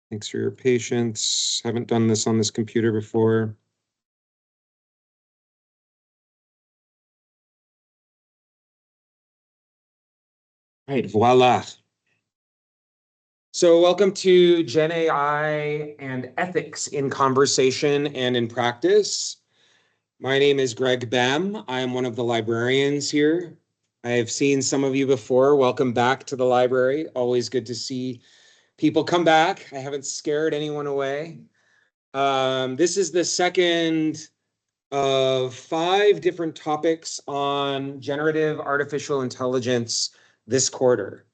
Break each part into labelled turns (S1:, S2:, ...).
S1: Thanks for your patience. Haven't done this on this computer before. Right, voila. So welcome to GenAI and Ethics in Conversation and in Practice. My name is Greg Bem. I am one of the librarians here. I have seen some of you before. Welcome back to the library. Always good to see people come back. I haven't scared anyone away. This is the second of 5 different topics on generative artificial intelligence this quarter.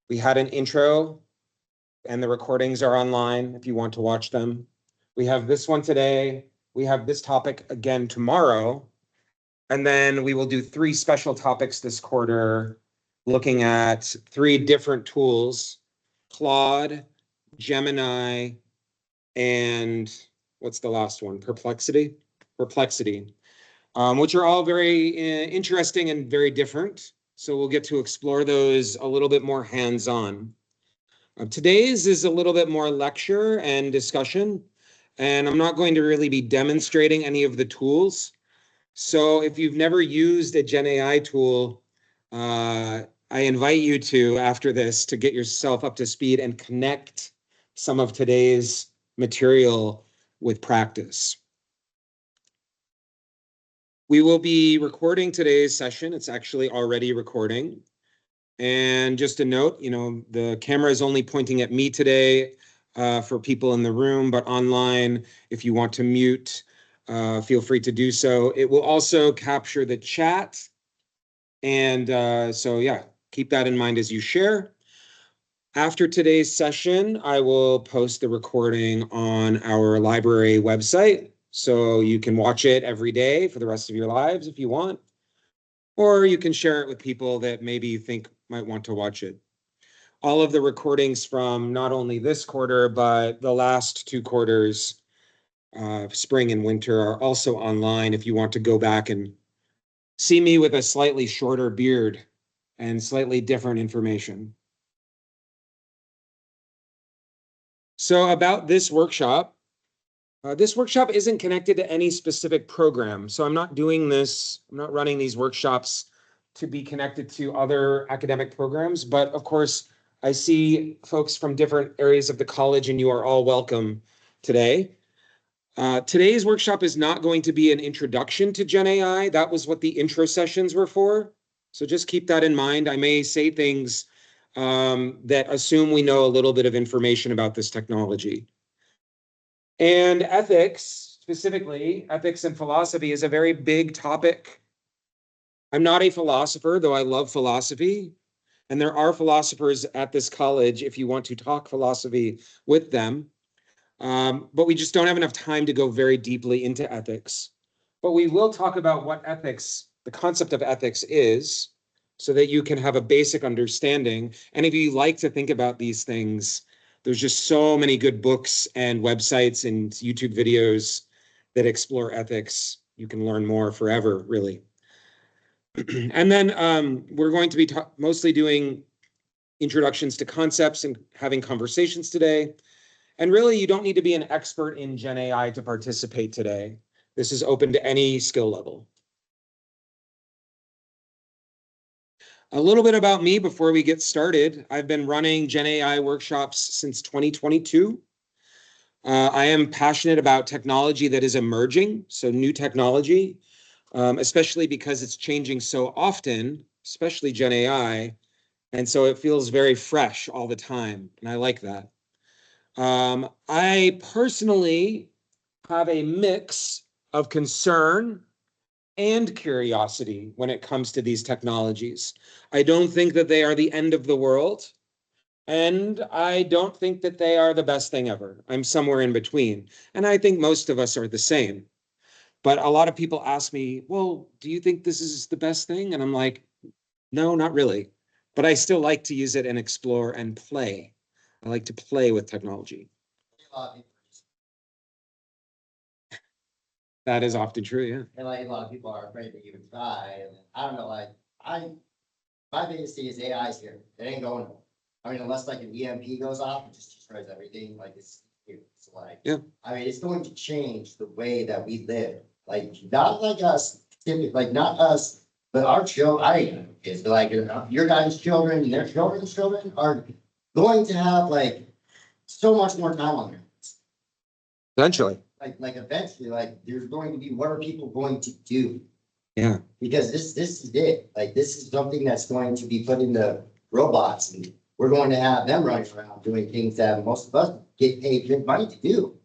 S1: We had an intro, and the recordings are online if you want to watch them. We have this one today. We have this topic again tomorrow. And then we will do 3 special topics this quarter, looking at 3 different tools: Claude, Gemini, and what's the last one? Perplexity, which are all very interesting and very different. So we'll get to explore those a little bit more hands-on. Today's is a little bit more lecture and discussion, and I'm not going to really be demonstrating any of the tools. So if you've never used a GenAI tool, I invite you to, after this, to get yourself up to speed and connect some of today's material with practice. We will be recording today's session. It's actually already recording. And just a note, the camera is only pointing at me today for people in the room, but online, if you want to mute, feel free to do so. It will also capture the chat. And so, yeah, keep that in mind as you share. After today's session, I will post the recording on our library website, so you can watch it every day for the rest of your lives if you want, or you can share it with people that maybe you think might want to watch it. All of the recordings from not only this quarter, but the last 2 quarters, spring and winter, are also online if you want to go back and see me with a slightly shorter beard and slightly different information. So about this workshop isn't connected to any specific program. So I'm not running these workshops to be connected to other academic programs. But of course, I see folks from different areas of the college, and you are all welcome today. Today's workshop is not going to be an introduction to GenAI. That was what the intro sessions were for. So just keep that in mind. I may say things that assume we know a little bit of information about this technology. And ethics, specifically, ethics and philosophy, is a very big topic. I'm not a philosopher, though I love philosophy. And there are philosophers at this college if you want to talk philosophy with them. But we just don't have enough time to go very deeply into ethics. But we will talk about what ethics, the concept of ethics is, so that you can have a basic understanding. And if you like to think about these things, there's just so many good books and websites and YouTube videos that explore ethics. You can learn more forever, really. And then we're going to be mostly doing introductions to concepts and having conversations today. And really, you don't need to be an expert in GenAI to participate today. This is open to any skill level. A little bit about me before we get started. I've been running GenAI workshops since 2022. I am passionate about technology that is emerging, so new technology, especially because it's changing so often, especially GenAI, and so it feels very fresh all the time, and I like that. I personally have a mix of concern and curiosity when it comes to these technologies. I don't think that they are the end of the world, and I don't think that they are the best thing ever. I'm somewhere in between, and I think most of us are the same. But a lot of people ask me, well, do you think this is the best thing? And I'm like, no, not really. But I still like to use it and explore and play. I like to play with technology. That is often true, yeah.
S2: And like a lot of people are afraid to even try. And I don't know, my biggest thing is AI is here. It ain't going nowhere. I mean, unless like an EMP goes off, it just destroys everything, like it's like.
S1: Yeah.
S2: I mean, it's going to change the way that we live, like, not like us, like, not us, but our children, I, it's like, your guys' children and their children's children are going to have like so much more time on their hands.
S1: Eventually.
S2: Like eventually, like, there's going to be, what are people going to do?
S1: Yeah.
S2: Because this is it, like, this is something that's going to be put into robots, and we're going to have them running around doing things that most of us get paid good money to do.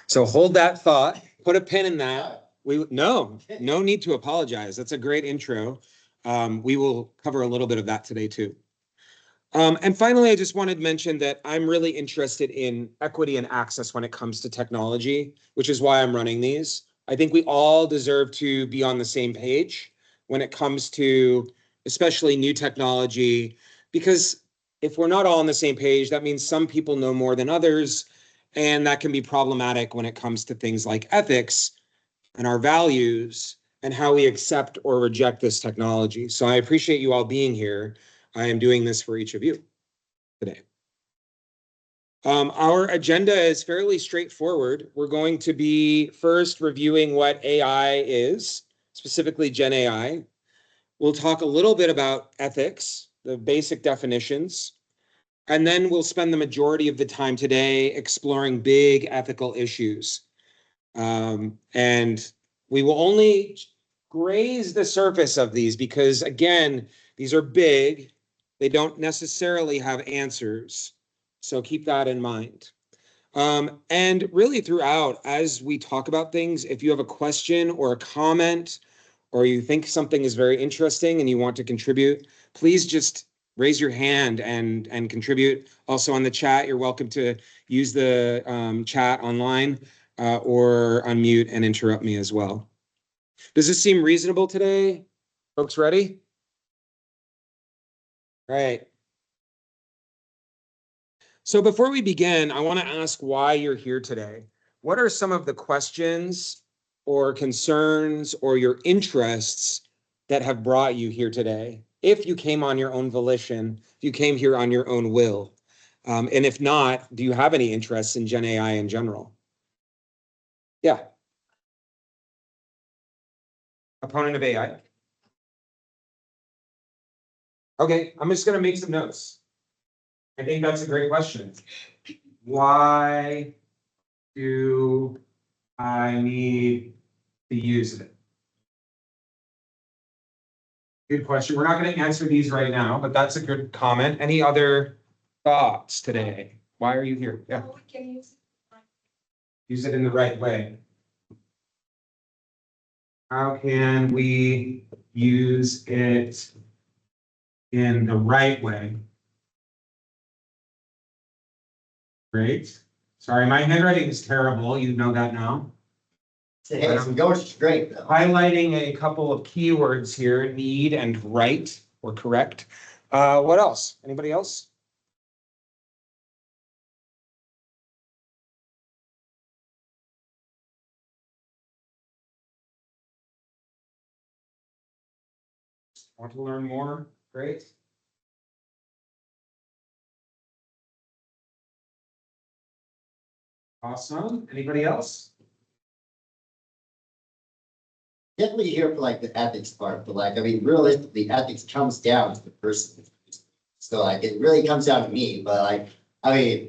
S1: So hold that thought, put a pin in that. No need to apologize. That's a great intro. We will cover a little bit of that today too. And finally, I just wanted to mention that I'm really interested in equity and access when it comes to technology, which is why I'm running these. I think we all deserve to be on the same page when it comes to especially new technology, because if we're not all on the same page, that means some people know more than others, and that can be problematic when it comes to things like ethics and our values and how we accept or reject this technology. So I appreciate you all being here. I am doing this for each of you today. Our agenda is fairly straightforward. We're going to be first reviewing what AI is, specifically GenAI. We'll talk a little bit about ethics, the basic definitions, and then we'll spend the majority of the time today exploring big ethical issues. And we will only graze the surface of these because, again, these are big. They don't necessarily have answers. So keep that in mind. And really throughout, as we talk about things, if you have a question or a comment, or you think something is very interesting and you want to contribute, please just raise your hand and contribute. Also on the chat, you're welcome to use the chat online or unmute and interrupt me as well. Does this seem reasonable today? Folks ready? All right. So before we begin, I want to ask why you're here today. What are some of the questions or concerns or your interests that have brought you here today? If you came on your own volition, if you came here on your own will, and if not, do you have any interests in Gen AI in general? Yeah. Opponent of AI. Okay, I'm just going to make some notes. I think that's a great question. Why do I need to use it? Good question. We're not going to answer these right now, but that's a good comment. Any other thoughts today? Why are you here? Yeah. Use it in the right way. How can we use it in the right way? Great. Sorry, my handwriting is terrible. You know that now.
S2: Hey, some goes straight though.
S1: Highlighting a couple of keywords here, need and right or correct. What else? Anybody else? Want to learn more? Great. Awesome. Anybody else?
S2: Definitely here for like the ethics part, but like, I mean, realistically, ethics comes down to the person. So like, it really comes down to me, but like, I mean,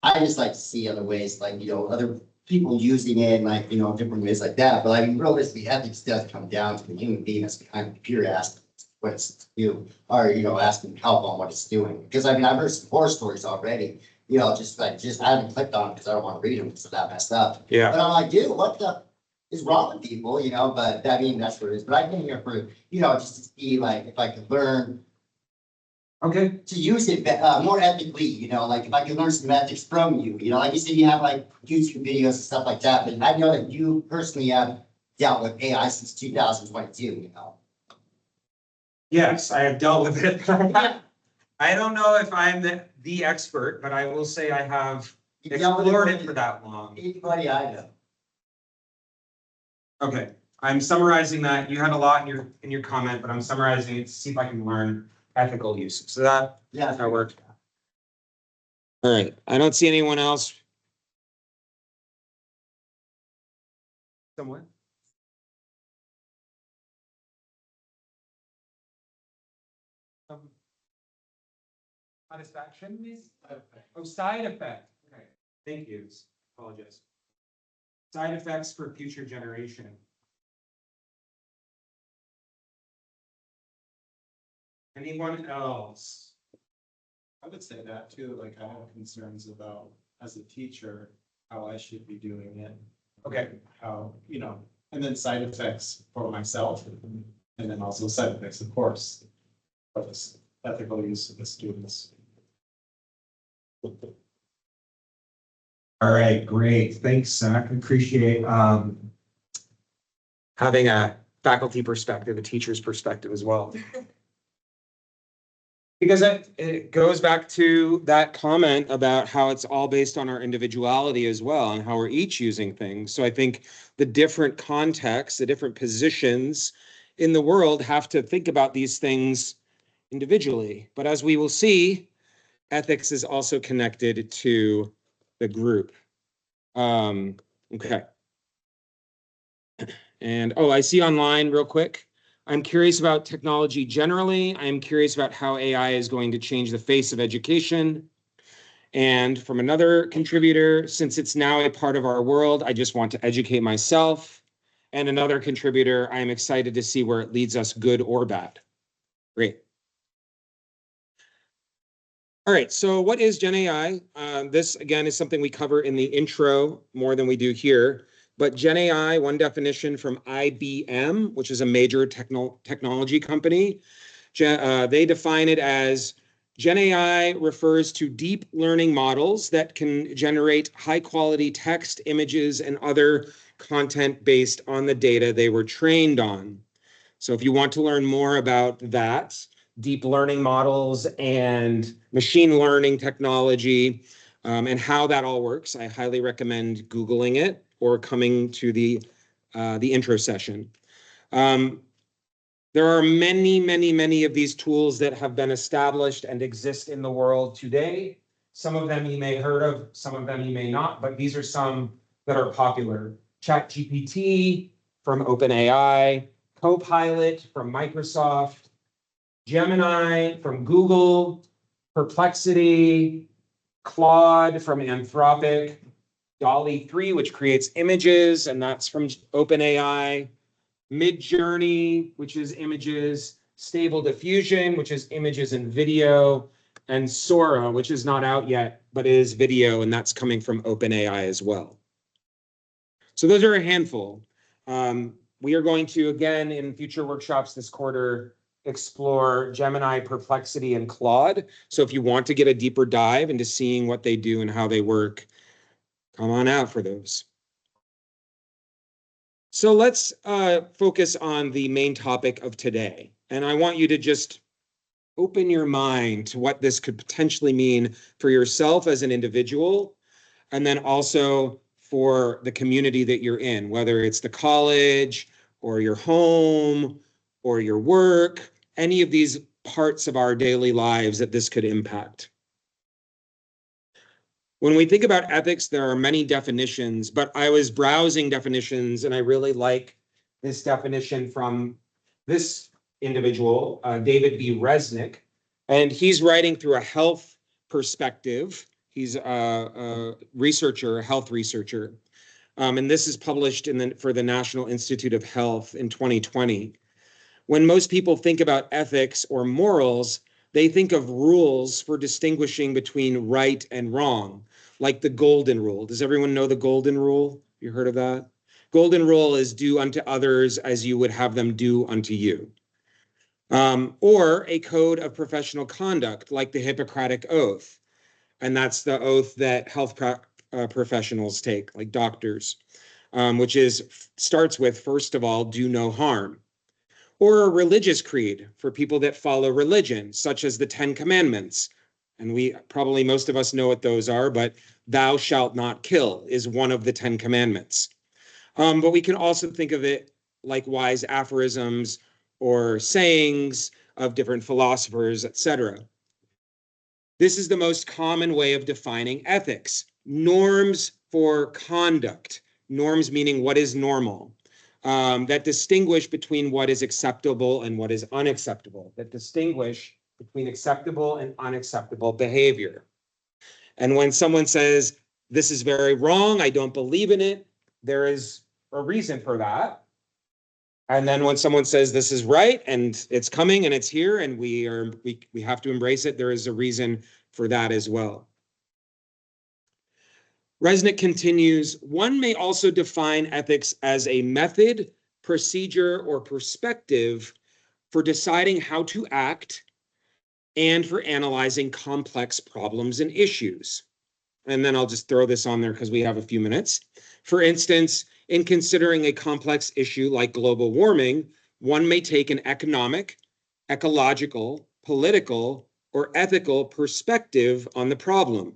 S2: I just like to see other ways, like, other people using it, like, different ways like that. But I mean, realistically, ethics does come down to the human being as kind of pure aspect. What it's do, or asking help on what it's doing. Because I mean, I've heard some horror stories already. Just I haven't clicked on it because I don't want to read them because that messed up.
S1: Yeah.
S2: But I'm like, dude, what the is wrong with people? But I mean, that's what it is. But I came here for just to see like if I could learn.
S1: Okay.
S2: To use it more ethically, like if I could learn some ethics from you, like you said, you have like YouTube videos and stuff like that. But I know that you personally have dealt with AI since 2022.
S1: Yes, I have dealt with it. I don't know if I'm the expert, but I will say I have explored it for that long.
S2: Anybody I know.
S1: Okay, I'm summarizing that. You had a lot in your comment, but I'm summarizing it to see if I can learn ethical use. So that worked. All right, I don't see anyone else. Someone? Satisfaction? Oh, side effect. Okay, thank you. Apologize. Side effects for future generation. Anyone else?
S3: I would say that too, like I have concerns about, as a teacher, how I should be doing it.
S1: Okay.
S3: How, and then side effects for myself, and then also side effects, of course, for this ethical use of the students.
S1: All right, great. Thanks, Zach. Appreciate having a faculty perspective, a teacher's perspective as well. Because it goes back to that comment about how it's all based on our individuality as well and how we're each using things. So I think the different contexts, the different positions in the world have to think about these things individually. But as we will see, ethics is also connected to the group. Okay. And I see online real quick. I'm curious about technology generally. I'm curious about how AI is going to change the face of education. And from another contributor, since it's now a part of our world, I just want to educate myself. And another contributor, I'm excited to see where it leads us, good or bad. Great. All right, so what is GenAI? This, again, is something we cover in the intro more than we do here. But GenAI, one definition from IBM, which is a major technology company, they define it as GenAI refers to deep learning models that can generate high quality text, images, and other content based on the data they were trained on. So if you want to learn more about that, deep learning models and machine learning technology, and how that all works, I highly recommend Googling it or coming to the intro session. There are many of these tools that have been established and exist in the world today. Some of them you may have heard of, some of them you may not, but these are some that are popular. ChatGPT from OpenAI, Copilot from Microsoft, Gemini from Google, Perplexity, Claude from Anthropic, DALL-E 3, which creates images, and that's from OpenAI, Midjourney, which is images, Stable Diffusion, which is images and video, and Sora, which is not out yet, but is video, and that's coming from OpenAI as well. So those are a handful. We are going to, again, in future workshops this quarter, explore Gemini, Perplexity, and Claude. So if you want to get a deeper dive into seeing what they do and how they work, come on out for those. So let's focus on the main topic of today. And I want you to just open your mind to what this could potentially mean for yourself as an individual, and then also for the community that you're in, whether it's the college or your home or your work, any of these parts of our daily lives that this could impact. When we think about ethics, there are many definitions, but I was browsing definitions and I really like this definition from this individual, David B. Resnick, and he's writing through a health perspective. He's a researcher, a health researcher, and this is published for the National Institute of Health in 2020. When most people think about ethics or morals, they think of rules for distinguishing between right and wrong, like the golden rule. Does everyone know the golden rule? You heard of that? Golden rule is do unto others as you would have them do unto you. Or a code of professional conduct, like the Hippocratic Oath. And that's the oath that health professionals take, like doctors, which starts with, first of all, do no harm. Or a religious creed for people that follow religion, such as the 10 Commandments. And most of us know what those are, but thou shalt not kill is one of the 10 Commandments. But we can also think of it like wise aphorisms or sayings of different philosophers, etc. This is the most common way of defining ethics. Norms for conduct. Norms meaning what is normal. That distinguish between what is acceptable and what is unacceptable. That distinguish between acceptable and unacceptable behavior. And when someone says, this is very wrong, I don't believe in it, there is a reason for that. And then when someone says this is right and it's coming and it's here and we have to embrace it, there is a reason for that as well. Resnick continues, one may also define ethics as a method, procedure, or perspective for deciding how to act and for analyzing complex problems and issues. And then I'll just throw this on there because we have a few minutes. For instance, in considering a complex issue like global warming, one may take an economic, ecological, political, or ethical perspective on the problem.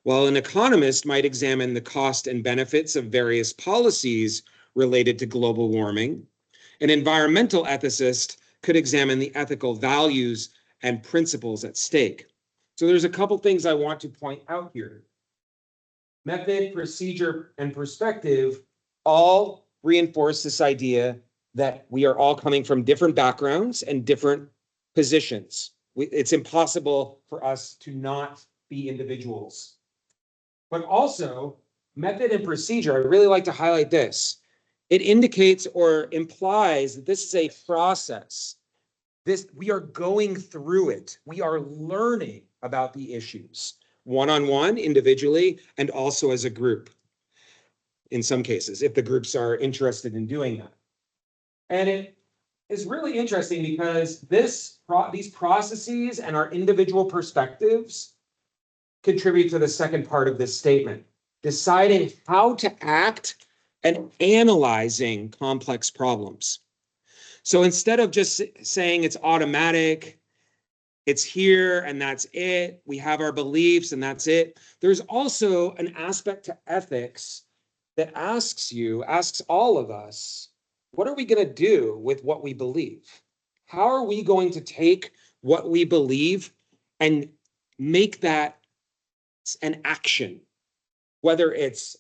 S1: While an economist might examine the cost and benefits of various policies related to global warming, an environmental ethicist could examine the ethical values and principles at stake. So there's a couple things I want to point out here. Method, procedure, and perspective all reinforce this idea that we are all coming from different backgrounds and different positions. It's impossible for us to not be individuals. But also, method and procedure, I really like to highlight this. It indicates or implies that this is a process. We are going through it. We are learning about the issues, one-on-one, individually, and also as a group. In some cases, if the groups are interested in doing that. And it is really interesting because these processes and our individual perspectives contribute to the second part of this statement, deciding how to act and analyzing complex problems. So instead of just saying it's automatic, it's here and that's it, we have our beliefs and that's it, there's also an aspect to ethics that asks all of us, what are we going to do with what we believe? How are we going to take what we believe and make that an action? Whether it's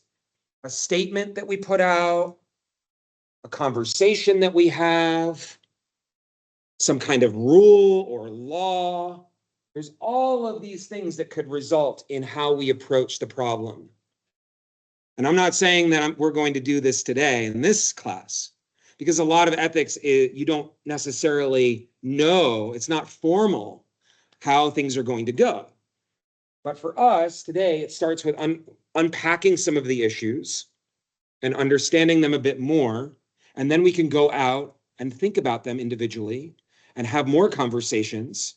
S1: a statement that we put out, a conversation that we have, some kind of rule or law. There's all of these things that could result in how we approach the problem. And I'm not saying that we're going to do this today in this class, because a lot of ethics, you don't necessarily know, it's not formal how things are going to go. But for us today, it starts with unpacking some of the issues and understanding them a bit more. And then we can go out and think about them individually and have more conversations.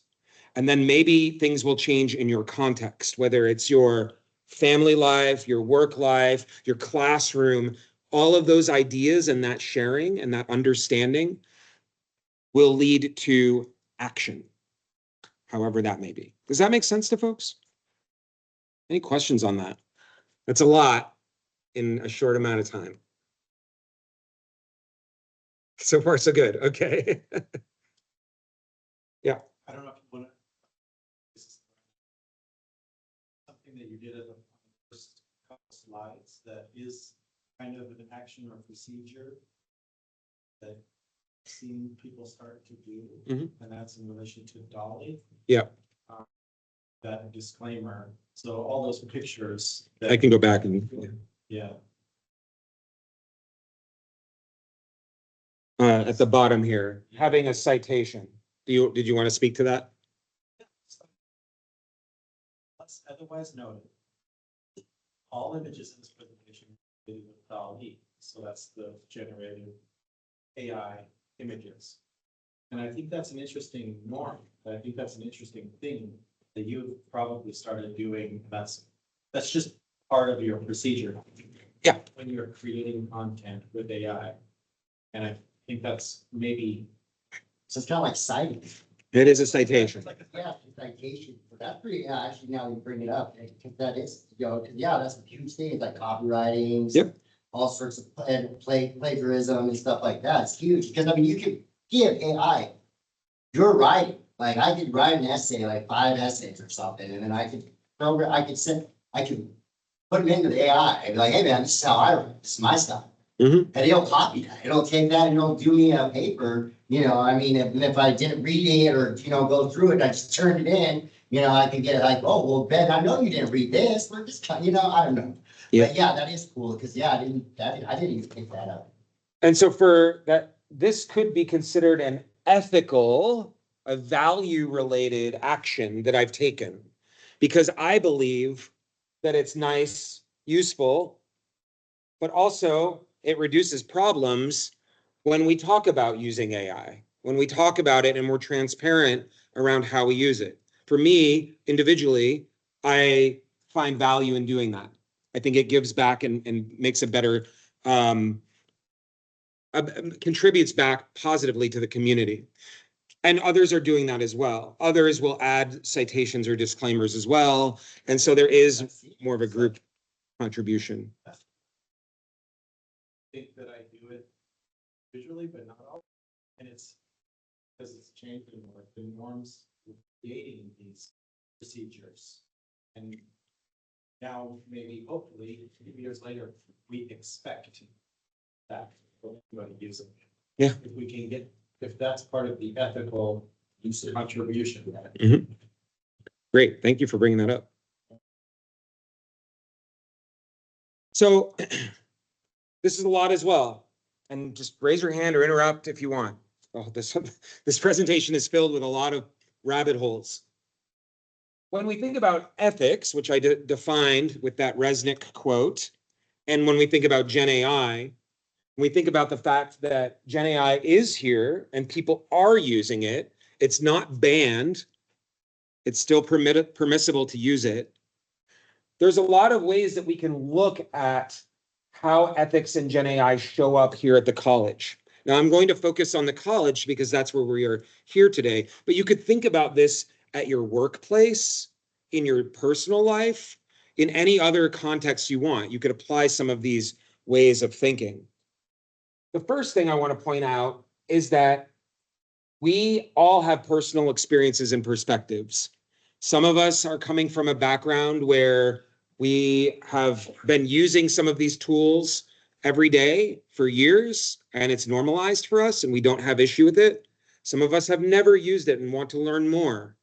S1: And then maybe things will change in your context, whether it's your family life, your work life, your classroom, all of those ideas and that sharing and that understanding will lead to action, however that may be. Does that make sense to folks? Any questions on that? That's a lot in a short amount of time. So far, so good. Okay. Yeah.
S3: I don't know if you want to. This is something that you did at the first couple slides that is kind of an action or procedure that I've seen people start to do, and that's in relation to Dolly.
S1: Yeah.
S3: That disclaimer. So all those pictures.
S1: I can go back and.
S3: Yeah.
S1: At the bottom here, having a citation. Did you want to speak to that?
S3: Otherwise noted, all images in this presentation are with DALL-E. So that's the generated AI images. And I think that's an interesting norm. I think that's an interesting thing that you've probably started doing. That's just part of your procedure.
S1: Yeah.
S3: When you're creating content with AI. And I think that's maybe.
S2: So it's kind of like citing.
S1: It is a citation.
S2: Yeah, citation. So that's pretty, actually, now we bring it up, because that is, because that's a huge thing, like copywriting.
S1: Yep.
S2: All sorts of plagiarism and stuff like that. It's huge, because I mean, you can give AI your writing, Like I could write an essay, like 5 essays or something, and then I could I could put them into the AI and be like, hey man, this is how I write, this is my style.
S1: Mhm.
S2: And it'll copy that. It'll take that and it'll do me a paper, I mean, if I didn't read it or, go through it, I just turned it in, I could get like, oh, well, Ben, I know you didn't read this, we're just, I don't know.
S1: Yeah.
S2: But yeah, that is cool, because yeah, I didn't even pick that up.
S1: And so for that, this could be considered an ethical, a value-related action that I've taken, because I believe that it's nice, useful, but also it reduces problems when we talk about using AI, when we talk about it and we're transparent around how we use it. For me, individually, I find value in doing that. I think it gives back and makes a better, contributes back positively to the community. And others are doing that as well. Others will add citations or disclaimers as well. And so there is more of a group contribution.
S3: I think that I do it visually, but not all. And it's because it's changing like the norms of creating these procedures. And now maybe hopefully 2 years later, we expect that everybody using it.
S1: Yeah.
S3: If we can get, if that's part of the ethical contribution.
S1: Mhm. Great, thank you for bringing that up. So this is a lot as well. And just raise your hand or interrupt if you want. Oh, this presentation is filled with a lot of rabbit holes. When we think about ethics, which I defined with that Resnick quote, and when we think about GenAI, we think about the fact that GenAI is here and people are using it. It's not banned. It's still permissible to use it. There's a lot of ways that we can look at how ethics and GenAI show up here at the college. Now, I'm going to focus on the college because that's where we are here today, but you could think about this at your workplace, in your personal life, in any other context you want. You could apply some of these ways of thinking. The first thing I want to point out is that we all have personal experiences and perspectives. Some of us are coming from a background where we have been using some of these tools every day for years, and it's normalized for us, and we don't have issue with it. Some of us have never used it and want to learn more.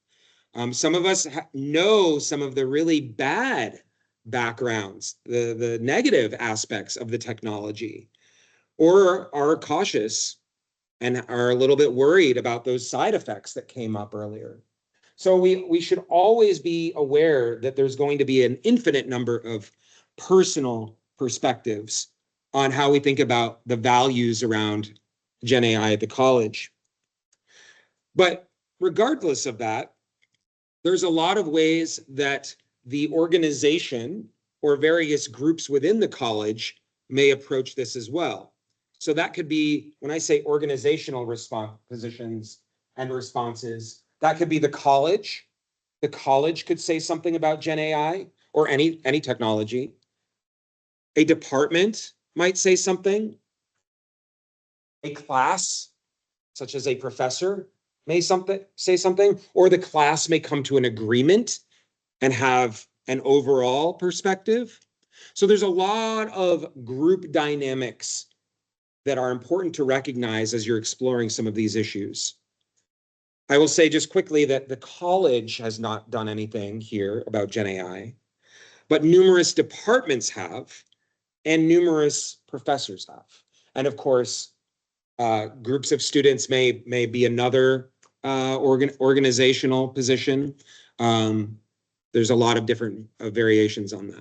S1: Some of us know some of the really bad backgrounds, the negative aspects of the technology, or are cautious and are a little bit worried about those side effects that came up earlier. So we should always be aware that there's going to be an infinite number of personal perspectives on how we think about the values around GenAI at the college. But regardless of that, there's a lot of ways that the organization or various groups within the college may approach this as well. So that could be, when I say organizational response positions and responses, that could be the college. The college could say something about GenAI or any technology. A department might say something. A class, such as a professor, may say something, or the class may come to an agreement and have an overall perspective. So there's a lot of group dynamics that are important to recognize as you're exploring some of these issues. I will say just quickly that the college has not done anything here about GenAI, but numerous departments have, and numerous professors have. And of course, groups of students may be another organizational position. There's a lot of different variations on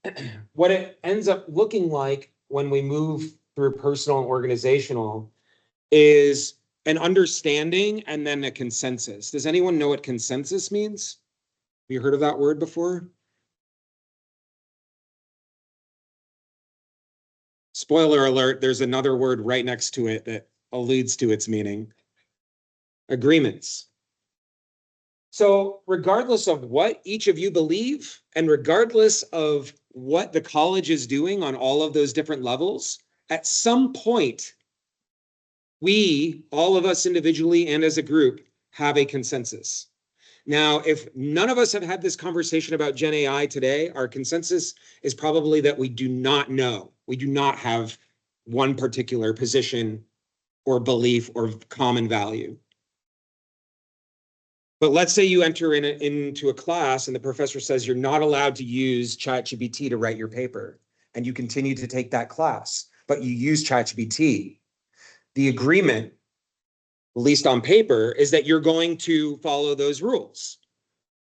S1: that. What it ends up looking like when we move through personal and organizational is an understanding and then a consensus. Does anyone know what consensus means? Have you heard of that word before? Spoiler alert, there's another word right next to it that alludes to its meaning. Agreements. So regardless of what each of you believe, and regardless of what the college is doing on all of those different levels, at some point, we, all of us individually and as a group, have a consensus. Now, if none of us have had this conversation about Gen AI today, our consensus is probably that we do not know. We do not have one particular position or belief or common value. But let's say you enter into a class and the professor says you're not allowed to use ChatGPT to write your paper, and you continue to take that class, but you use ChatGPT. The agreement, at least on paper, is that you're going to follow those rules,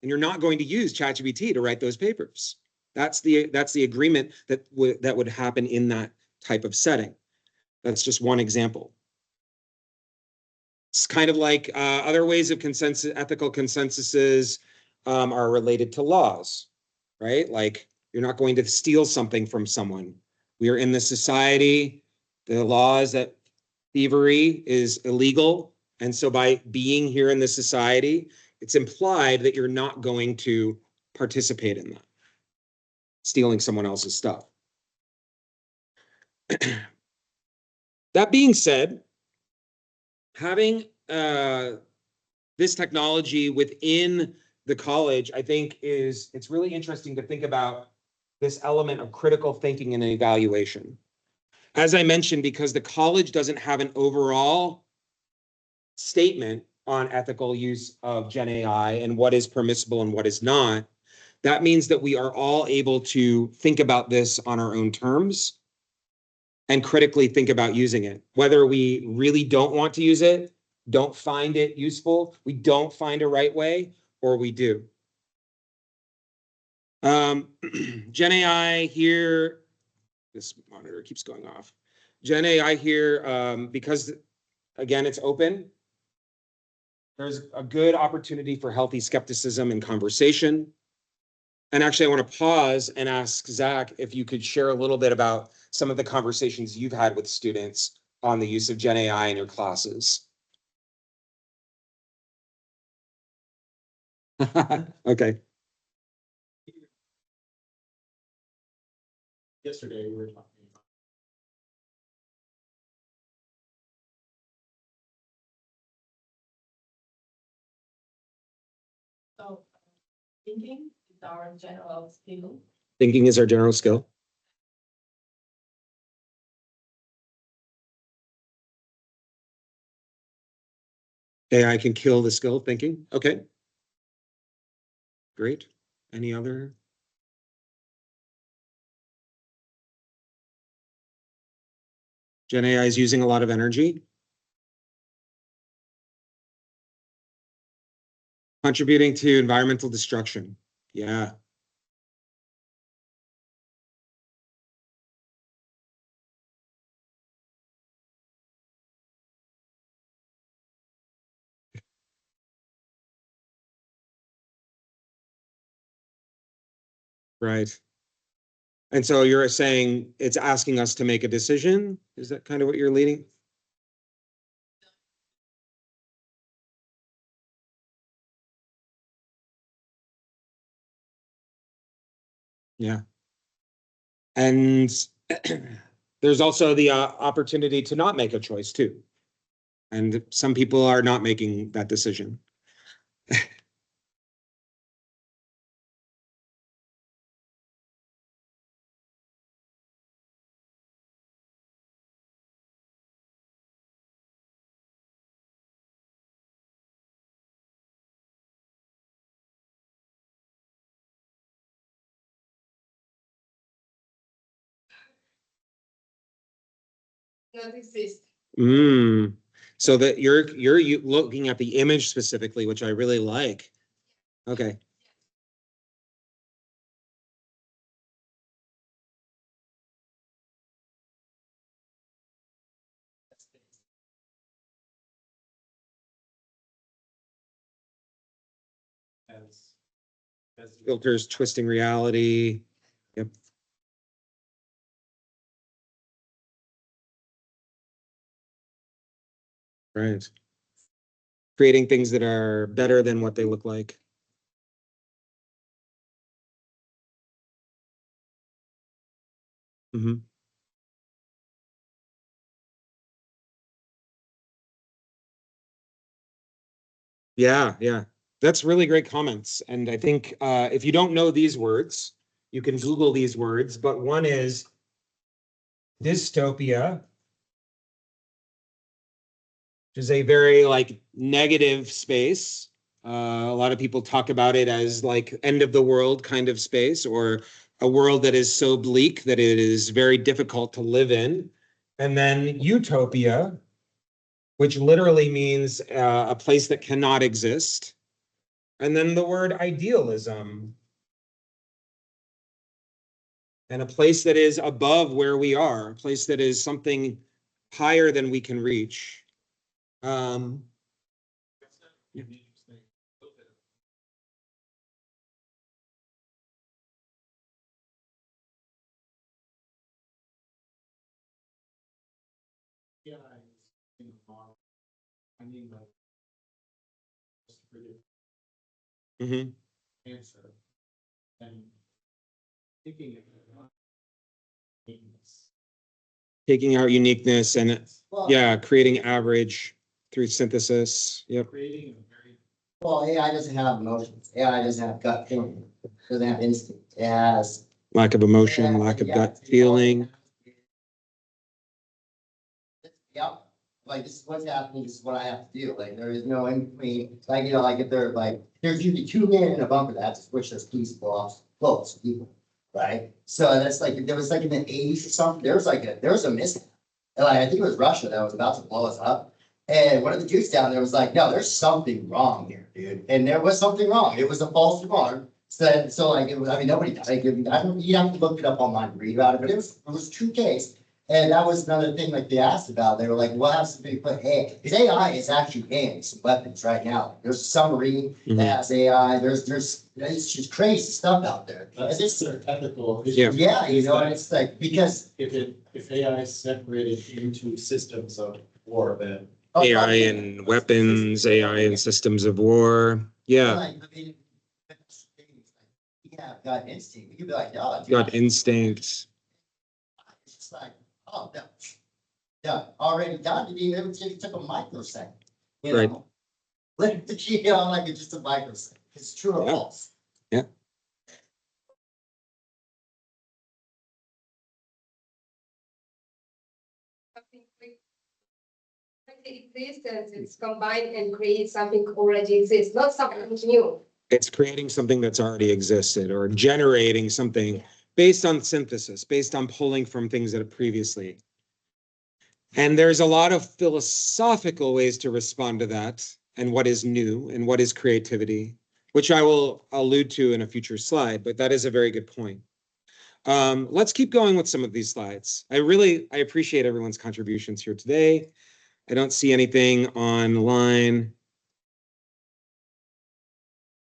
S1: and you're not going to use ChatGPT to write those papers. That's the agreement that would happen in that type of setting. That's just one example. It's kind of like other ways of consensus, ethical consensuses are related to laws, right? Like you're not going to steal something from someone. We are in this society. The law is that thievery is illegal. And so by being here in this society, it's implied that you're not going to participate in that, stealing someone else's stuff. That being said, having this technology within the college, I think it's really interesting to think about this element of critical thinking and evaluation. As I mentioned, because the college doesn't have an overall statement on ethical use of Gen AI and what is permissible and what is not, that means that we are all able to think about this on our own terms and critically think about using it. Whether we really don't want to use it, don't find it useful, we don't find a right way, or we do. Gen AI here, this monitor keeps going off. Gen AI here, because again, it's open, there's a good opportunity for healthy skepticism and conversation. And actually, I want to pause and ask Zach if you could share a little bit about some of the conversations you've had with students on the use of Gen AI in your classes. Okay.
S3: Yesterday, we were talking about.
S4: So thinking is our general skill.
S1: Thinking is our general skill. AI can kill the skill of thinking. Okay. Great. Any other? Gen AI is using a lot of energy. Contributing to environmental destruction. Yeah. Right. And so you're saying it's asking us to make a decision? Is that kind of what you're leading? Yeah. And there's also the opportunity to not make a choice too. And some people are not making that decision.
S4: Does exist.
S1: So that you're looking at the image specifically, which I really like. Okay.
S3: As
S1: Filters, twisting reality. Yep. Right. Creating things that are better than what they look like. Mm-hmm. Yeah, yeah. That's really great comments. And I think if you don't know these words, you can Google these words, but one is dystopia, which is a very like negative space. A lot of people talk about it as like end of the world kind of space, or a world that is so bleak that it is very difficult to live in. And then utopia, which literally means a place that cannot exist. And then the word idealism, and a place that is above where we are, a place that is something higher than we can reach. Um,
S3: Yeah, I mean, like, just to predict
S1: mhm.
S3: answer and thinking of uniqueness.
S1: Taking out uniqueness and
S2: Well,
S1: yeah, creating average through synthesis. Yep.
S3: Creating a very
S2: Well, AI doesn't have emotions. AI doesn't have gut feeling. Doesn't have instinct. It has.
S1: Lack of emotion, lack of gut feeling.
S2: Yep. Like, this is what's happening. This is what I have to do. Like, there is no in between. Like, you know, like if they're like, there's usually two men in a bunker that have to switch their keys off close people. Right. So that's like, there was like in the 80s or something, there was a mishap. And like, I think it was Russia that was about to blow us up. And one of the dudes down there was like, no, there's something wrong here, dude. And there was something wrong. It was a false alarm. So like, it was, I mean, nobody, like, I don't, you have to look it up online and read about it, but it was true case. And that was another thing like they asked about. They were like, what happens if we put AI? Because AI is actually in some weapons right now. There's a submarine that has AI. It's just crazy stuff out there.
S3: That's
S2: And it's,
S3: their ethical issue.
S1: Yeah.
S2: yeah, you know, and it's like, because.
S3: If AI is separated into systems of war, then
S1: AI and weapons, AI and systems of war. Yeah.
S2: Like, I mean, yeah, gut instinct. We could be like, no, dude,
S1: Gut instincts.
S2: it's just like, oh, no. Yeah, already done. It took a microsecond. You
S1: Right.
S2: know, let the key on like it's just a microsecond. It's true or
S1: Yeah.
S2: false.
S1: Yeah.
S5: It exists and it's combined and creates something already exists, not something new.
S1: It's creating something that's already existed or generating something based on synthesis, based on pulling from things that have previously. And there's a lot of philosophical ways to respond to that and what is new and what is creativity, which I will allude to in a future slide, but that is a very good point. Let's keep going with some of these slides. I appreciate everyone's contributions here today. I don't see anything online.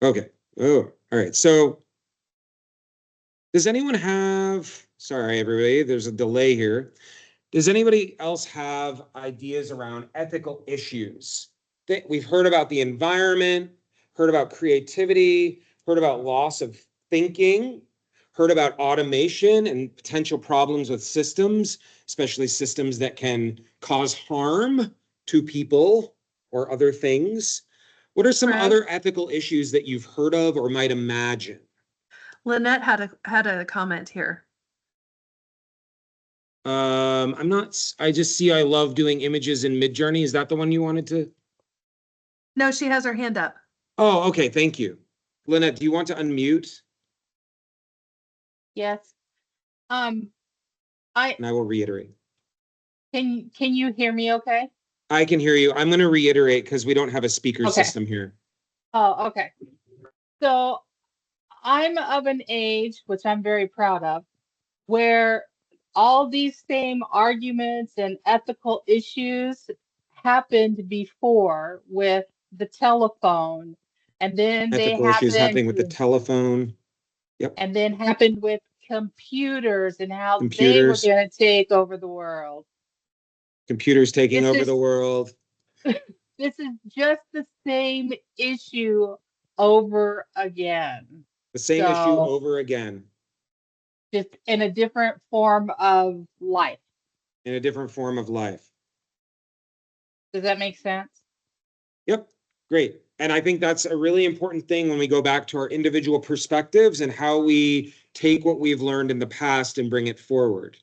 S1: Okay. Oh, all right. So does anyone have, sorry, everybody, there's a delay here. Does anybody else have ideas around ethical issues? We've heard about the environment, heard about creativity, heard about loss of thinking, heard about automation and potential problems with systems, especially systems that can cause harm to people or other things. What are some
S6: Greg?
S1: other ethical issues that you've heard of or might imagine?
S6: Lynette had a comment here.
S1: I'm not, I just see I love doing images in Midjourney. Is that the one you wanted to?
S6: No, she has her hand up.
S1: Oh, okay, thank you. Lynette, do you want to unmute?
S7: Yes. And
S1: I will reiterate.
S7: can you hear me okay?
S1: I can hear you. I'm going to reiterate because we don't have a speaker
S7: Okay.
S1: system here.
S7: Oh, okay. So I'm of an age, which I'm very proud of, where all these same arguments and ethical issues happened before with the telephone, and then they
S1: Ethical issues happening with the
S7: happened,
S1: telephone. Yep.
S7: and then happened with computers and how they were
S1: Computers.
S7: going to take over the world.
S1: Computers taking
S7: This
S1: over
S7: is-
S1: the world.
S7: This is just the same issue over again,
S1: The same issue
S7: So-
S1: over again
S7: just in a different form of life.
S1: in a different form of life.
S7: Does that make sense?
S1: Yep, great. And I think that's a really important thing when we go back to our individual perspectives and how we take what we've learned in the past and bring it forward.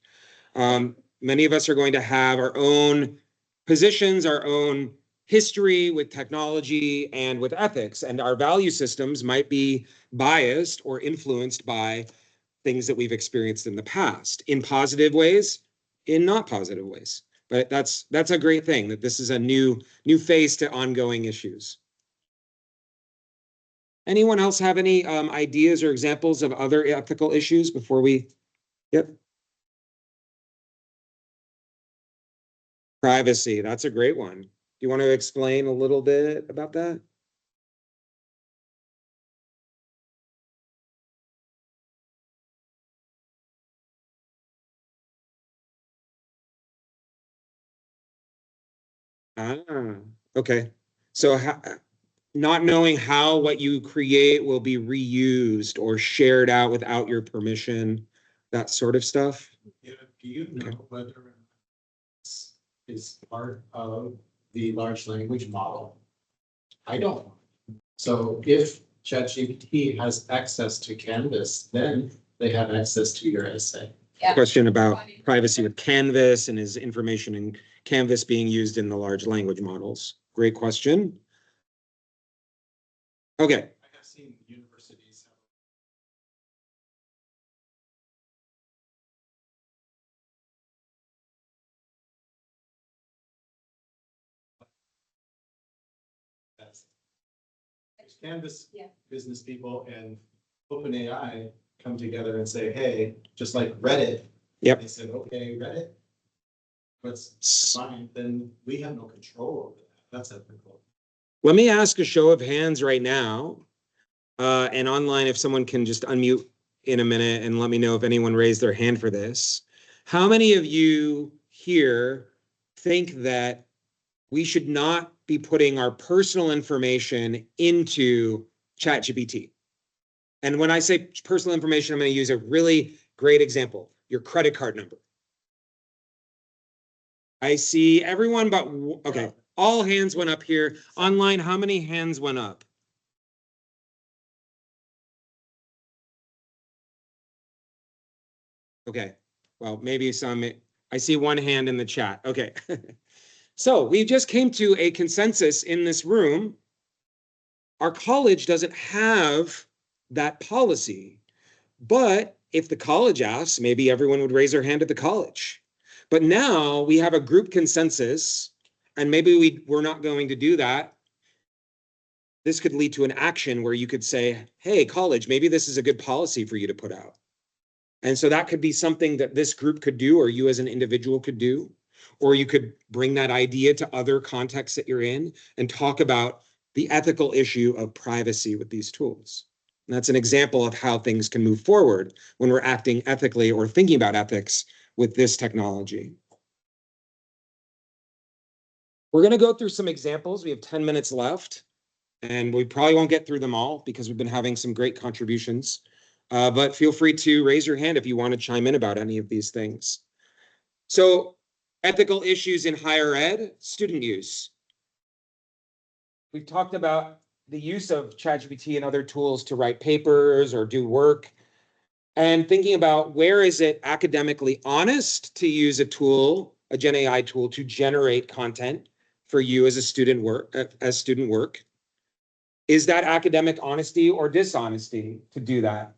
S1: Many of us are going to have our own positions, our own history with technology and with ethics, and our value systems might be biased or influenced by things that we've experienced in the past, in positive ways, in not positive ways. But that's a great thing, that this is a new face to ongoing issues. Anyone else have any ideas or examples of other ethical issues before we? Yep. Privacy, that's a great one. Do you want to explain a little bit about that? Ah, okay. So not knowing how what you create will be reused or shared out without your permission, that sort of stuff.
S3: Yeah, do you know
S1: Okay.
S3: whether this is part of the large language model? I don't. So if ChatGPT has access to Canvas, then they have access to your essay.
S5: Yeah.
S1: Question about privacy with Canvas and his information in Canvas being used in the large language models. Great question. Okay.
S3: I have seen universities. That's Canvas
S5: Yeah.
S3: business people and OpenAI come together and say, hey, just like Reddit.
S1: Yep.
S3: They said, okay, Reddit. What's fine, then we have no control over that. That's ethical.
S1: Let me ask a show of hands right now, and online, if someone can just unmute in a minute and let me know if anyone raised their hand for this. How many of you here think that we should not be putting our personal information into ChatGPT? And when I say personal information, I'm going to use a really great example, your credit card number. I see everyone but, okay, all hands went up here. Online, how many hands went up? Okay, well, maybe some, I see one hand in the chat. Okay. So we just came to a consensus in this room. Our college doesn't have that policy, but if the college asks, maybe everyone would raise their hand at the college. But now we have a group consensus, and maybe we're not going to do that. This could lead to an action where you could say, hey, college, maybe this is a good policy for you to put out. And so that could be something that this group could do, or you as an individual could do, or you could bring that idea to other contexts that you're in and talk about the ethical issue of privacy with these tools. And that's an example of how things can move forward when we're acting ethically or thinking about ethics with this technology. We're going to go through some examples. We have 10 minutes left, and we probably won't get through them all because we've been having some great contributions. But feel free to raise your hand if you want to chime in about any of these things. So, ethical issues in higher ed, student use. We've talked about the use of ChatGPT and other tools to write papers or do work, and thinking about where is it academically honest to use a tool, a GenAI tool, to generate content for you as a student work. Is that academic honesty or dishonesty to do that?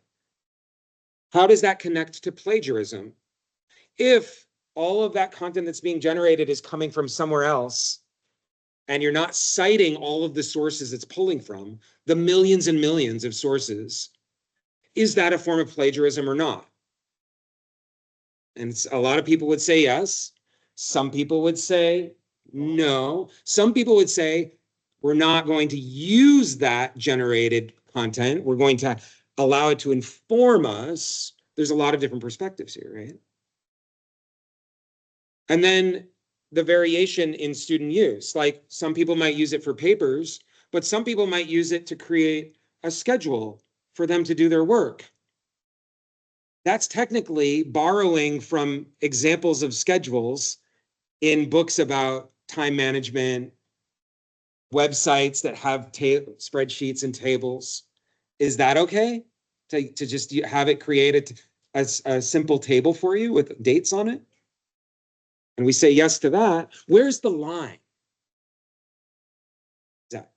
S1: How does that connect to plagiarism? If all of that content that's being generated is coming from somewhere else, and you're not citing all of the sources it's pulling from, the millions and millions of sources, is that a form of plagiarism or not? And a lot of people would say yes. Some people would say no. Some people would say, we're not going to use that generated content. We're going to allow it to inform us. There's a lot of different perspectives here, right? And then the variation in student use, like some people might use it for papers, but some people might use it to create a schedule for them to do their work. That's technically borrowing from examples of schedules in books about time management, websites that have spreadsheets and tables. Is that okay? To just have it created as a simple table for you with dates on it? And we say yes to that. Where's the line? Is that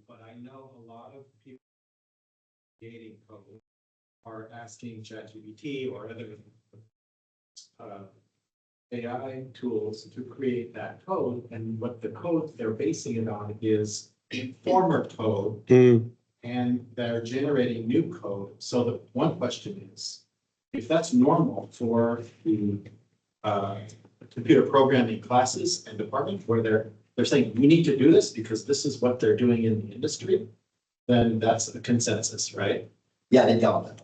S3: But I know a lot of people creating code are asking ChatGPT or other AI tools to create that code, and what the code they're basing it on is former code, and they're generating new code. So the one question is, if that's normal for the computer programming classes and department where they're saying, you need to do this because this is what they're doing in the industry, then that's a consensus, right?
S2: Yeah, they don't.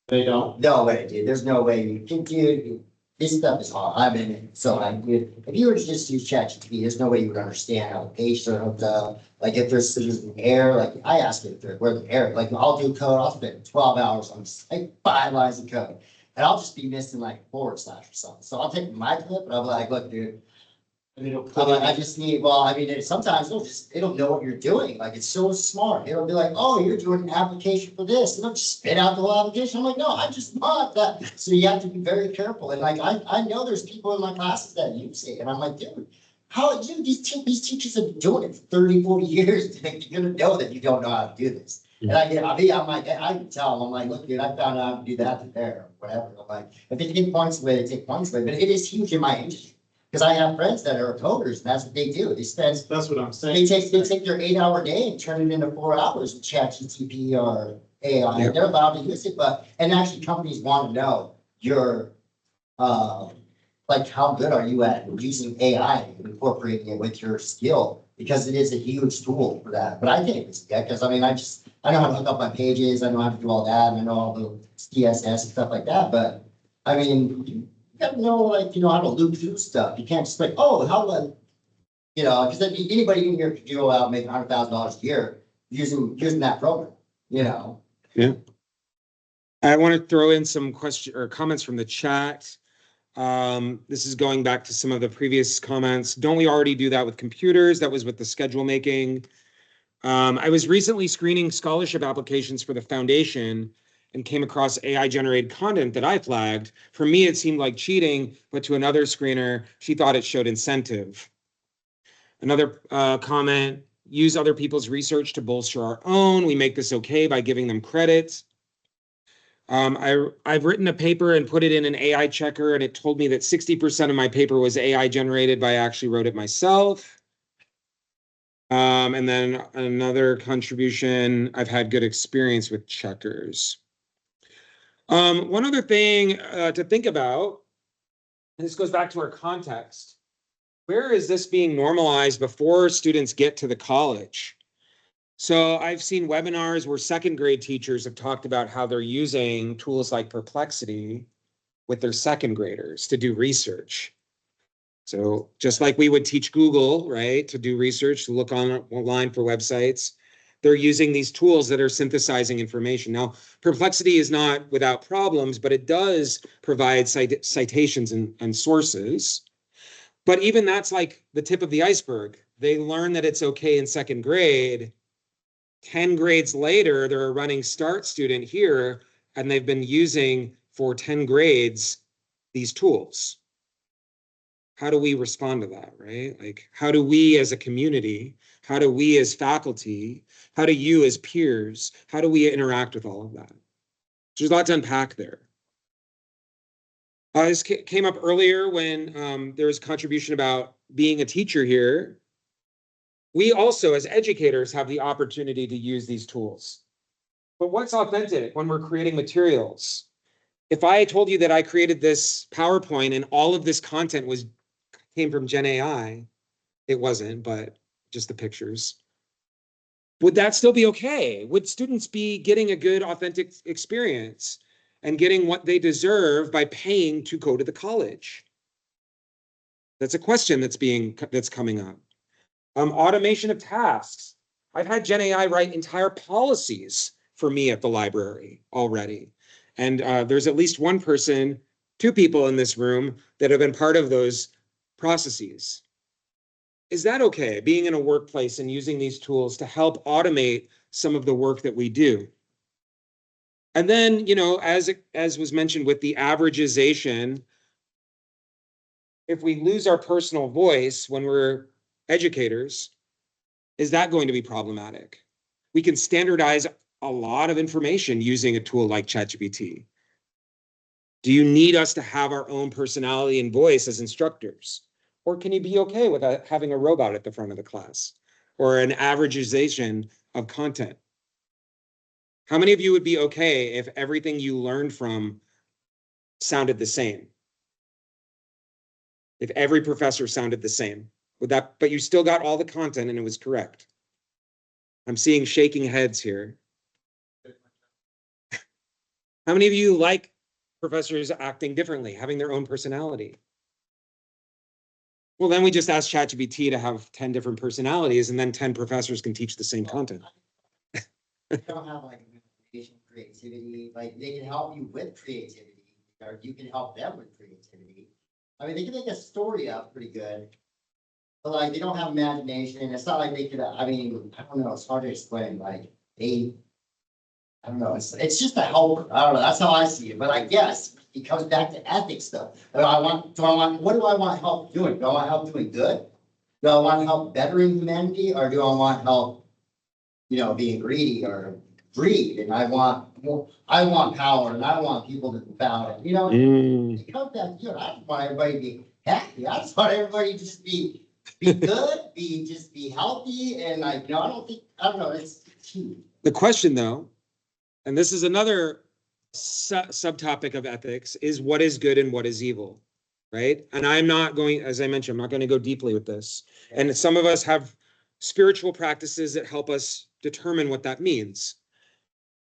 S3: They don't.
S2: No way, dude. There's no way you can do, this stuff is hard. I'm in it. So like, if you were to just use ChatGPT, there's no way you would understand how the pages are hooked up. Like if there's an error, like I ask it where the error, like I'll do code, I'll spend 12 hours on like 5 lines of code. And I'll just be missing like a forward slash or something. So I'll take my clip and I'll be like, look, dude, I just need, well, I mean, sometimes it'll know what you're doing. Like, it's so smart. It'll be like, oh, you're doing an application for this. And it'll just spit out the whole application. I'm like, no, I just want that. So you have to be very careful. And like, I know there's people in my classes that use it. And I'm like, dude, these teachers have been doing it for 30, 40 years. You're gonna know that you don't know how to do this. And I'm like, I can tell them, I'm like, look, dude, I found out how to do that there, or whatever. I'm like, if they take points away, they take points away. But it is huge in my industry. Because I have friends that are coders, and that's what they do. They spend,
S3: That's what I'm saying.
S2: they take their 8-hour day and turn it into 4 hours with ChatGPT or AI.
S1: Yep.
S2: They're allowed to use it, and actually companies want to know your, like how good are you at using AI and incorporating it with your skill? Because it is a huge tool for that. But I think it's, yeah, because I mean, I know how to hook up my pages, I know how to do all that, and I know all the CSS and stuff like that, but I mean, you gotta know, like, how to loop through stuff. You can't just like, oh, how do I, because anybody in here could go out and make $100,000 a year using that program,
S1: Yeah. I want to throw in some question or comments from the chat. This is going back to some of the previous comments. Don't we already do that with computers? That was with the schedule making. I was recently screening scholarship applications for the foundation and came across AI generated content that I flagged. For me, it seemed like cheating, but to another screener, she thought it showed incentive. Another comment, use other people's research to bolster our own. We make this okay by giving them credit. I've written a paper and put it in an AI checker, and it told me that 60% of my paper was AI generated, but I actually wrote it myself. And then another contribution, I've had good experience with checkers. One other thing to think about, and this goes back to our context, where is this being normalized before students get to the college? So I've seen webinars where second grade teachers have talked about how they're using tools like Perplexity with their second graders to do research. So just like we would teach Google, right, to do research, to look online for websites, they're using these tools that are synthesizing information. Now, Perplexity is not without problems, but it does provide citations and sources. But even that's like the tip of the iceberg. They learn that it's okay in second grade. 10 grades later, they're a running start student here, and they've been using for 10 grades these tools. How do we respond to that, right? Like, how do we as a community, how do we as faculty, how do you as peers, how do we interact with all of that? There's a lot to unpack there. This came up earlier when there was contribution about being a teacher here. We also, as educators, have the opportunity to use these tools. But what's authentic when we're creating materials? If I told you that I created this PowerPoint and all of this content came from GenAI, it wasn't, but just the pictures. Would that still be okay? Would students be getting a good, authentic experience and getting what they deserve by paying to go to the college? That's a question that's coming up. Automation of tasks. I've had GenAI write entire policies for me at the library already. And there's at least one person, two people in this room that have been part of those processes. Is that okay, being in a workplace and using these tools to help automate some of the work that we do? And then, you know, as was mentioned with the averagization, if we lose our personal voice when we're educators, is that going to be problematic? We can standardize a lot of information using a tool like ChatGPT. Do you need us to have our own personality and voice as instructors? Or can you be okay with having a robot at the front of the class or an averagization of content? How many of you would be okay if everything you learned from sounded the same? If every professor sounded the same, would that, but you still got all the content and it was correct? I'm seeing shaking heads here. How many of you like professors acting differently, having their own personality? Well, then we just ask ChatGPT to have 10 different personalities and then 10 professors can teach the same content.
S2: You don't have like imagination, creativity, like they can help you with creativity, or you can help them with creativity. I mean, they can make a story up pretty good. But like, they don't have imagination. It's not like they could, I mean, I don't know, it's hard to explain, like, I don't know, it's just a helper. I don't know, that's how I see it, but I guess it comes back to ethics stuff. What do I want help doing? Do I want help doing good? Do I want help bettering humanity, or do I want help, you know, being greedy or greed? And I want more, I want power and I want people to bow it, you know? It comes back, you know, I just want everybody to be happy. I just want everybody to just be good, just be healthy, and like, you know, I don't know, it's huge.
S1: The question though, and this is another subtopic of ethics, is what is good and what is evil, right? And I'm not going, as I mentioned, I'm not going to go deeply with this. And some of us have spiritual practices that help us determine what that means.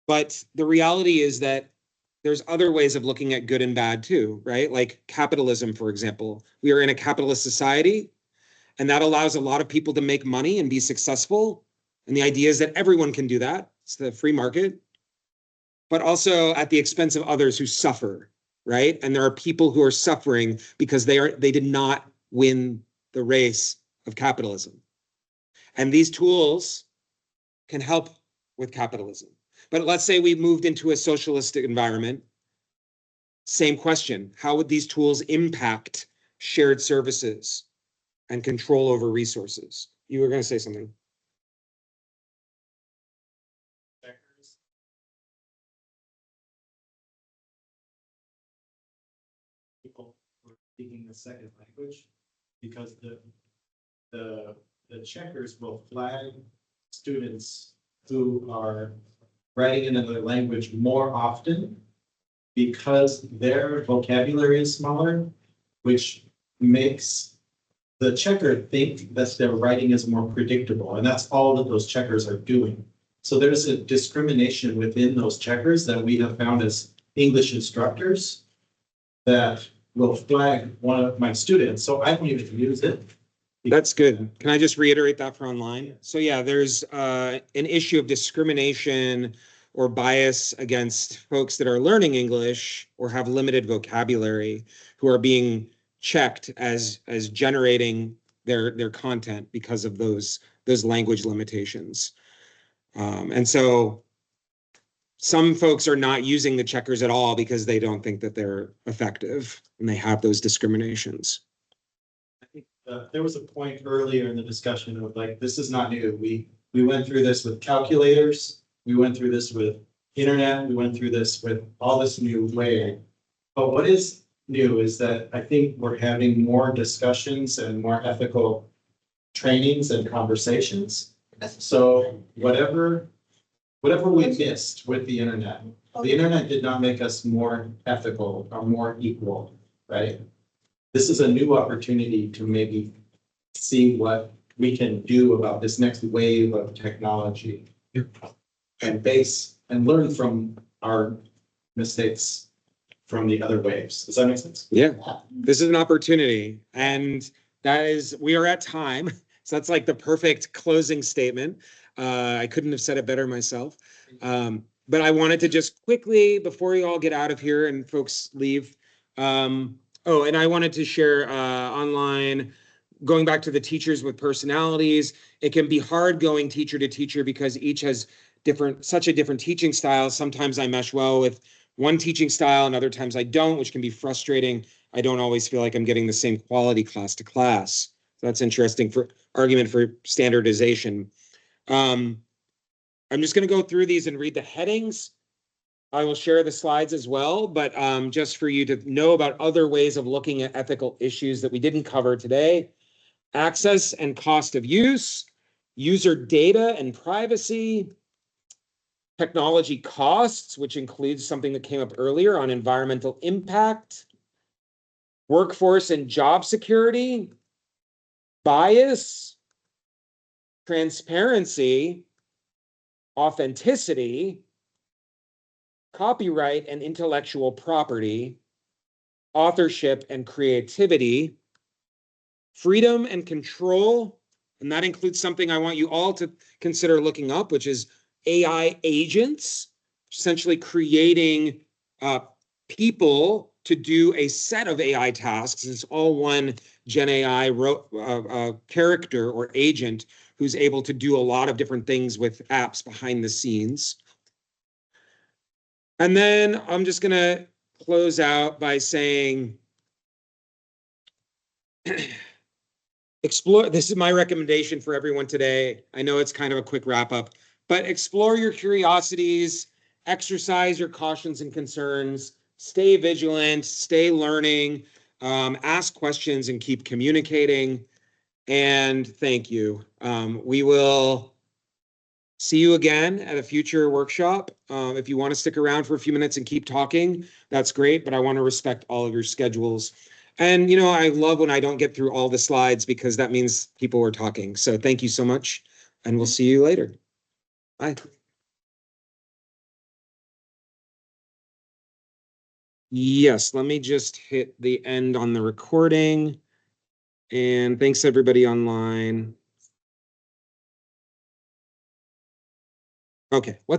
S1: But the reality is that there's other ways of looking at good and bad too, right? Like capitalism, for example. We are in a capitalist society, and that allows a lot of people to make money and be successful. And the idea is that everyone can do that. It's the free market, but also at the expense of others who suffer, right? And there are people who are suffering because they did not win the race of capitalism. And these tools can help with capitalism. But let's say we moved into a socialistic environment. Same question. How would these tools impact shared services and control over resources? You were going to say something.
S3: Checkers. People were speaking a second language because the checkers will flag students who are writing in another language more often because their vocabulary is smaller, which makes the checker think that their writing is more predictable. And that's all that those checkers are doing. So there's a discrimination within those checkers that we have found as English instructors that will flag one of my students. So I don't even use it.
S1: That's good. Can I just reiterate that for online? So yeah, there's an issue of discrimination or bias against folks that are learning English or have limited vocabulary who are being checked as generating their content because of those language limitations. And so some folks are not using the checkers at all because they don't think that they're effective and they have those discriminations.
S3: I think there was a point earlier in the discussion of like, this is not new. We went through this with calculators. We went through this with internet. We went through this with all this new way. But what is new is that I think we're having more discussions and more ethical trainings and conversations. So whatever we missed with the internet did not make us more ethical or more equal, right? This is a new opportunity to maybe see what we can do about this next wave of technology and learn from our mistakes from the other waves. Does that make sense?
S1: Yeah, this is an opportunity, and we are at time. So that's like the perfect closing statement. I couldn't have said it better myself. But I wanted to just quickly, before you all get out of here and folks leave, and I wanted to share online, going back to the teachers with personalities, it can be hard going teacher to teacher because each has such a different teaching style. Sometimes I mesh well with one teaching style and other times I don't, which can be frustrating. I don't always feel like I'm getting the same quality class to class. So that's interesting for argument for standardization. I'm just going to go through these and read the headings. I will share the slides as well, but just for you to know about other ways of looking at ethical issues that we didn't cover today. Access and cost of use, user data and privacy, technology costs, which includes something that came up earlier on environmental impact, workforce and job security, bias, transparency, authenticity, copyright and intellectual property, authorship and creativity, freedom and control, and that includes something I want you all to consider looking up, which is AI agents, essentially creating people to do a set of AI tasks. It's all one GenAI character or agent who's able to do a lot of different things with apps behind the scenes. And then I'm just going to close out by saying, explore, this is my recommendation for everyone today. I know it's kind of a quick wrap up, but explore your curiosities, exercise your cautions and concerns, stay vigilant, stay learning, ask questions and keep communicating. And thank you. We will see you again at a future workshop. If you want to stick around for a few minutes and keep talking, that's great, but I want to respect all of your schedules. And, you know, I love when I don't get through all the slides because that means people are talking. So thank you so much, and we'll see you later. Bye. Yes, let me just hit the end on the recording. And thanks everybody online. Okay, what's